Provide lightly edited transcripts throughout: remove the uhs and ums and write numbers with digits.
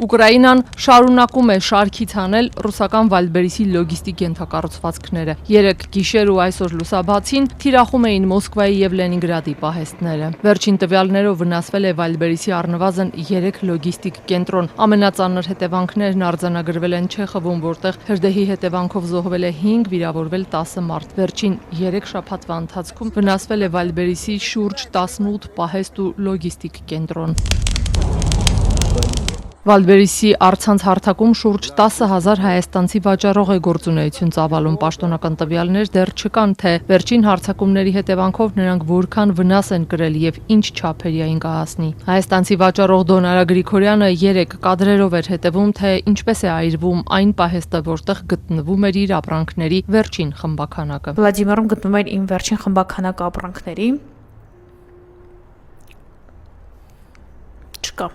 Ուկրաինան շարունակում է շարքից հանել ռուսական Վալբերիսի լոգիստիկ ենթակառուցվածքները։ Երեկ գիշեր ու այսօր լուսաբացին թիրախում էին Մոսկվայի եւ Լենինգրադի պահեստները։ Վերջին տվյալներով վնասվել է Վալբերիսի առնվազն 3 լոգիստիկ կենտրոն։ Ամենածանր հետևանքներն արձանագրվել են Չեխովում, որտեղ հրդեհի հետևանքով զոհվել է 5, վիրավորվել 10 մարդ։ Վերջին 3 շաբաթվա ընթացքում վնասվել է Վալբերիսի շուրջ 18 պահեստ ու լոգիստիկ կենտրոն։ Վալբերիսի առցանց հարթակում շուրջ 10,000 հայաստանցի վաճառող է գործունեություն ծավալում։ Պաշտոնական տվյալներ դեռ չկան, թե վերջին հարձակումների հետևանքով նրանք որքան վնաս են կրել եւ ինչ չափերի այն կհասնի։ Հայաստանցի վաճառող Դոնարա Գրիգորյանը երեկ կադրերով էր հետևում, թե ինչպես է այրվում այն պահեստը, որտեղ գտնվում էր իր ապրանքների վերջին խմբականակը։ Վլադիմիրում գտնվում էր իմ վերջին խմբականակը ապրանքների։ Չկա։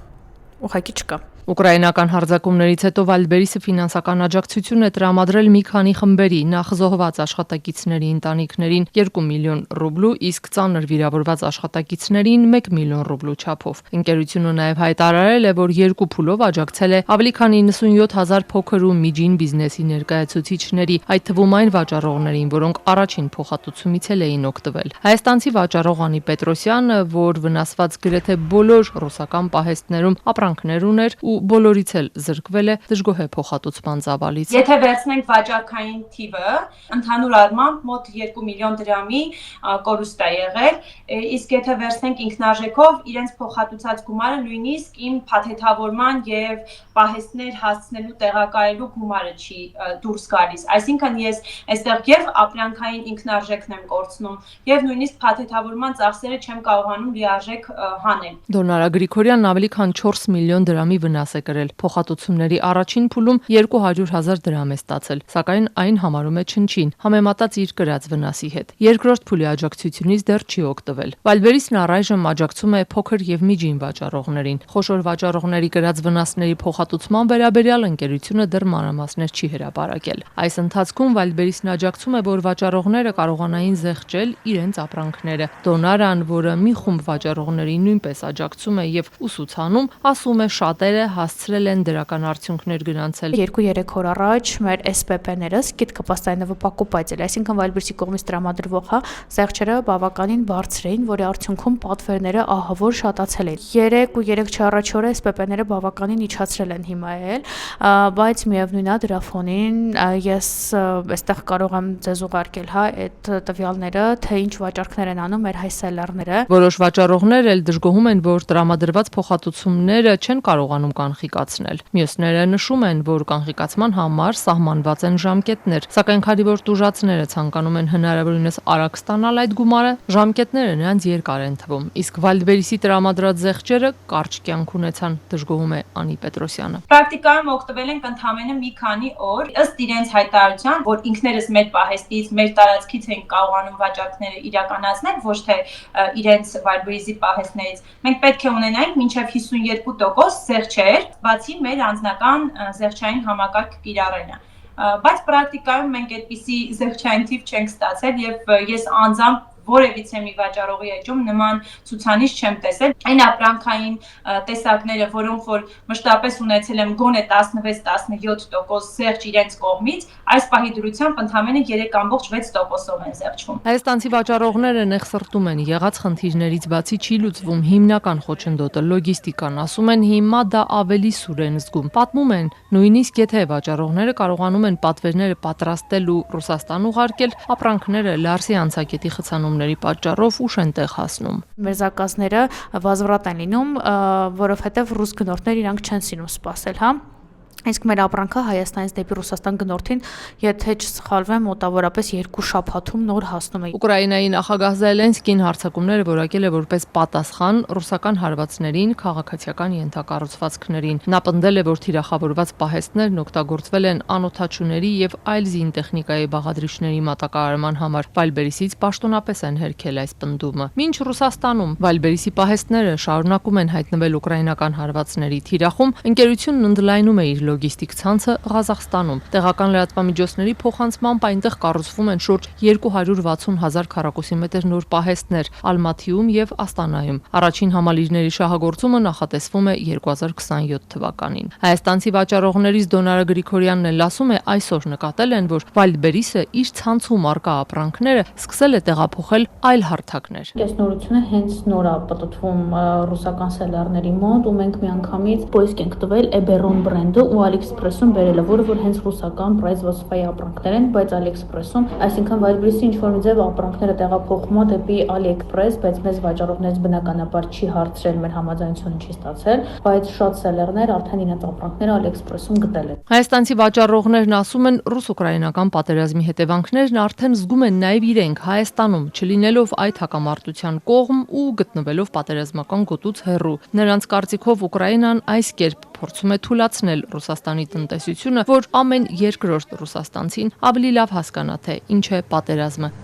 Ուղղակի չկա։ Ուկրաինական հարձակումներից հետո Վալբերիսը ֆինանսական աջակցություն է տրամադրել մի քանի խմբերի, նախ զոհված աշխատակիցների ընտանիքներին 2 միլիոն ռուբլու, իսկ ծանր վիրավորված աշխատակիցներին 1 միլիոն ռուբլու չափով։ Ընկերությունը նաև հայտարարել է, որ 2 փուլով աջակցել է ավելի քան 97,000 փոքր ու միջին բիզնեսի ներկայացուցիչների, այդ թվում այն վաճառողներին, որոնք առաջին փոխհատուցումից էին օգտվել։ Հայաստանցի վաճառող Անի Պետրոսյանը, որ վնասված գրեթե բոլոր ռուսական պահեստներում ապրանքներ ուներ ու բոլորից էլ զրկվել է, դժգոհ է փոխհատուցման ծավալից։ Եթե վերցնենք վաճառքային թիվը, ընդհանուր առմամբ մոտ 2 միլիոն դրամի կորուստ է եղել, իսկ եթե վերցնենք ինքնարժեքով, իրենց փոխհատուցած գումարը նույնիսկ իմ փաթեթավորման եւ պահեստներ հասցնելու տեղակայելու գումարը չի դուրս գալիս։ Այսինքն ես այստեղ եւ ապրանքային ինքնարժեքն եմ կորցնում եւ նույնիսկ փաթեթավորման ծախսերը չեմ կարողանում լիարժեք հանել։ Դոնարա Գրիգորյանն ավելի քան 4 միլիոն դրամի վնաս է կրել։ Փոխհատուցումների առաջին փուլում 200,000 դրամ է ստացել, սակայն այն համարում է չնչին, համեմատած իր կրած վնասի հետ։ Երկրորդ փուլի աջակցությունից դեռ չի օգտվել։ Վալբերիսն առայժմ աջակցում է փոքր եւ միջին վաճառողներին։ Խոշոր վաճառողների կրած վնասների փոխհատուցման վերաբերյալ ընկերությունը դեռ մանրամասներ չի հրապարակել։ Այս ընթացքում Վալբերիսն աջակցում է, որ վաճառողները կարողանային զեղչել իրենց ապրանքները։ Դոնարան, որը մի խումբ վաճառողների нույնպես աջակցում է եւ ուսուցանում, ասում է շատերը հասցրել են դրական արդյունքներ գրանցել։ 2-3 օր առաջ մեր SPP-ները скидка постоянного покупателя, այսինքն Վալբերիսի կողմից տրամադրվող զեղչերը բավականին բարձր էին, որի արդյունքում պատվերները ահավոր շատացել են։ 3 առաջ օրը SPP-ները բավականին իջացրել են հիմա էլ, բայց միևնույն է դրա ֆոնին ես այստեղ կարող եմ ձեզ ուղարկել այդ տվյալները, թե ինչ վաճառքներ են անում մեր հայ սելլերները։ Որոշ վաճառողներ էլ դժգոհում են, որ տրամադրված փոխհատուցումները չեն կարողանում կանխիկացնել։ Մյուսները նշում են, որ կանխիկացման համար սահմանված են ժամկետներ, սակայն քանի որ տուժածները ցանկանում են հնարավորինս արագ ստանալ այդ գումարը, ժամկետները նրանց երկար են թվում։ Իսկ Վալբերիսի տրամադրած զեղչերը կարճ կյանք ունեցան, դժգոհում է Անի Պետրոսյանը։ Պրակտիկայում օգտվել ենք ընդամենը մի քանի օր, ըստ իրենց հայտարարության, որ ինքներս մեր պահեստից, մեր տարածքից ենք կարողանում վաճառքները իրականացնել, ոչ թե իրենց Վալբերիսի պահեստներից։ Մենք պետք է ունենայինք մինչև 52% զեղչեր, բացի մեր անձնական զեղչային համակարգ կիրառելը։ Բայց պրակտիկայում մենք այդպիսի զեղչային թիվ չենք ստացել եւ ես անձամբ որևիցե մի վաճառողի էջում նման ցուցանիշ չեմ տեսել։ Այն ապրանքային տեսակները, որոնք որ մշտապես ունեցել եմ գոնե 16-17% զեղչ իրենց կողմից, այս պահի դրությամբ ընդամենը 3.6%-ով են զեղչվում։ Հայաստանցի վաճառողները նեղսրտում են, եղած խնդիրներից բացի չի լուծվում հիմնական խոչընդոտը լոգիստիկան, ասում են հիմա դա ավելի սուր են զգում։ Պատմում են, նույնիսկ եթե վաճառողները կարողանում են պատվերները պատրաստել ու Ռուսաստան ուղարկել, ապրանքները Լարսի անցակետի խցանումների պատճառով ուշ են տեղ հասնում։ Մեր զակազները վազվրատ են լինում, որովհետև ռուս գնորդներ իրանք չեն սիրում սպասել, Իսկ մեր ապրանքը Հայաստանից դեպի Ռուսաստան գնորդին, եթե չսխալվեմ, մոտավորապես 2 շաբաթում նոր հասնում է։ Ուկրաինայի նախագահ Զելենսկին հարձակումները որակել է որպես պատասխան ռուսական հարվածներին, քաղաքացիական ենթակառուցվածքներին։ Նա պնդել է, որ թիրախավորված պահեստներն օգտագործվել են անօդաչուների եւ այլ զինտեխնիկայի բաղադրիչների մատակարարման համար։ Վալբերիսից պաշտոնապես են հերքել այս պնդումը։ Մինչ Ռուսաստանում Վալբերիսի պահեստները շարունակում են հայտնվել ուկրաինական հարվածների թիրախում, ընկերությունն ընդլայնում է իր լոգիստիկ ցանցը Ղազախստանում։ Տեղական լրատվամիջոցների փոխանցմամբ այնտեղ կառուցվում են շուրջ 260,000 քառակուսի նոր պահեստներ Ալմաթիում եւ Աստանայում։ Առաջին համալիրների շահագործումը նախատեսվում է 2027 թվականին։ Հայաստանցի վաճառողներից Դոնարա Գրիգորյանն էլ ասում է, այսօր նկատել են, որ Wildberries-ը իր ցանցում արկա ապրանքները սկսել է տեղափոխել այլ հարթակներ։ Այս նորությունը հենց նոր է պատտվում ռուսական սելերների մոտ ու մենք միանգամից poisk ենք տվել Eberon բրենդը ու AliExpress-ում բերել է, որը հենց ռուսական производства-ի ապրանքներ են, բայց AliExpress-ում, այսինքն Wildberries-ի ինչ-որ մի ձև ապրանքները տեղափոխվում է դեպի AliExpress, բայց մեզ վաճառողներից բնականաբար չի հարցրել, մեր համաձայնությունը չի ստացել, բայց շատ սելերներ արդեն իրենց ապրանքները AliExpress-ում գտել են։ Հայաստանցի վաճառողներն ասում են, ռուս-ուկրաինական պատերազմի հետևանքներն արդեն զգում են նաև իրենք Հայաստանում, չլինելով այդ հակամարտության կողմ ու գտնվելով պատերազմական գոտուց հեռու։ Նրանց կարծիքով Ուկրաինան այս կերպ փորձում է թուլացնել Ռուսաստանի տնտեսությունը, որ ամեն երկրորդ ռուսաստանցին ավելի լավ հասկանա, թե ինչ է պատերազմը։